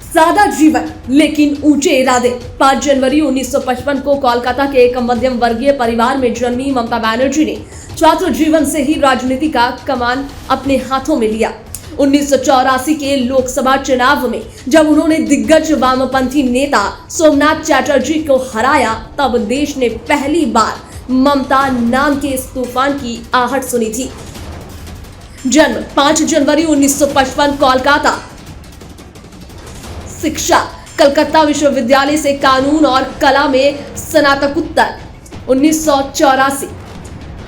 सादा जीवन लेकिन ऊंचे इरादे। 5 जनवरी 1955 को कोलकाता के एक मध्यम वर्गीय परिवार में जन्मी ममता बनर्जी ने छात्र जीवन से ही राजनीति का कमान अपने हाथों में लिया। 1984 के लोकसभा चुनाव में जब उन्होंने दिग्गज वामपंथी नेता सोमनाथ चटर्जी को हराया, तब देश ने पहली बार ममता नाम के इस तूफान की आहट सुनी थी। जन्म 5 जनवरी 1955 कोलकाता। शिक्षा कलकत्ता विश्वविद्यालय से कानून और कला में स्नातकोत्तर। 1984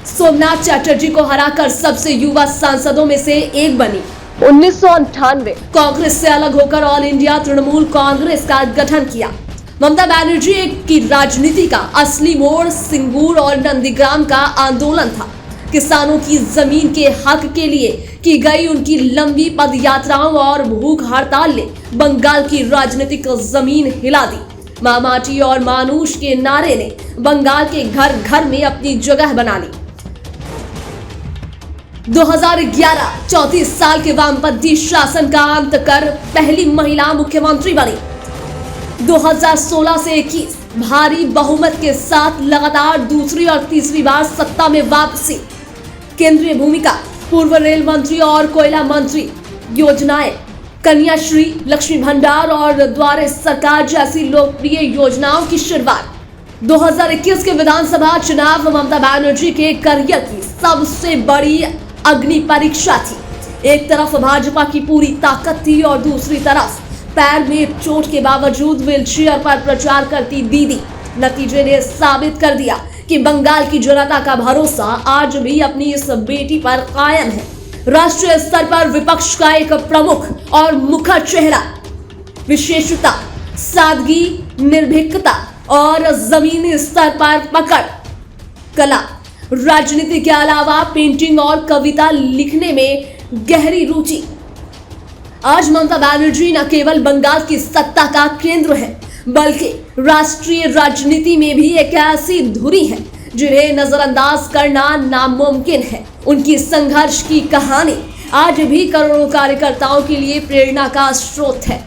सोमनाथ चटर्जी को हराकर सबसे युवा सांसदों में से एक बनी। 1998 कांग्रेस से अलग होकर ऑल इंडिया तृणमूल कांग्रेस का गठन किया। ममता बनर्जी की राजनीति का असली मोड़ सिंगूर और नंदीग्राम का आंदोलन था। किसानों की जमीन के हक के लिए की गई उनकी लंबी पदयात्राओं और भूख हड़ताल ने बंगाल की राजनीतिक जमीन हिला दी। मां माटी और मानुष के नारे ने बंगाल के घर घर में अपनी जगह बना ली। 2011 34 साल के वामपंथी शासन का अंत कर पहली महिला मुख्यमंत्री बनी। 2016 से 21 भारी बहुमत के साथ लगातार दूसरी और तीसरी बार सत्ता में वापसी। केंद्रीय भूमिका, पूर्व रेल मंत्री और कोयला मंत्री, योजनाएं, कन्याश्री, लक्ष्मी भंडार और द्वारे सरकार जैसी लोकप्रिय योजनाओं की शुरुआत। 2021 के विधानसभा चुनाव ममता बनर्जी के करियर की सबसे बड़ी अग्नि परीक्षा थी। एक तरफ भाजपा की पूरी ताकत थी और दूसरी तरफ पैर में चोट के बावजूद व्हीलचेयर पर प्रचार करती दीदी। नतीजे ने साबित कर दिया कि बंगाल की जनता का भरोसा आज भी अपनी इस बेटी पर कायम है। राष्ट्रीय स्तर पर विपक्ष का एक प्रमुख और मुखर चेहरा, विशेषता, सादगी, निर्भीकता और जमीनी स्तर पर पकड़, कला, राजनीति के अलावा पेंटिंग और कविता लिखने में गहरी रुचि। आज ममता बनर्जी न केवल बंगाल की सत्ता का केंद्र है, बल्कि राष्ट्रीय राजनीति में भी एक ऐसी धुरी है जिन्हें नजरअंदाज करना नामुमकिन है। उनकी संघर्ष की कहानी आज भी करोड़ों कार्यकर्ताओं के लिए प्रेरणा का स्रोत है।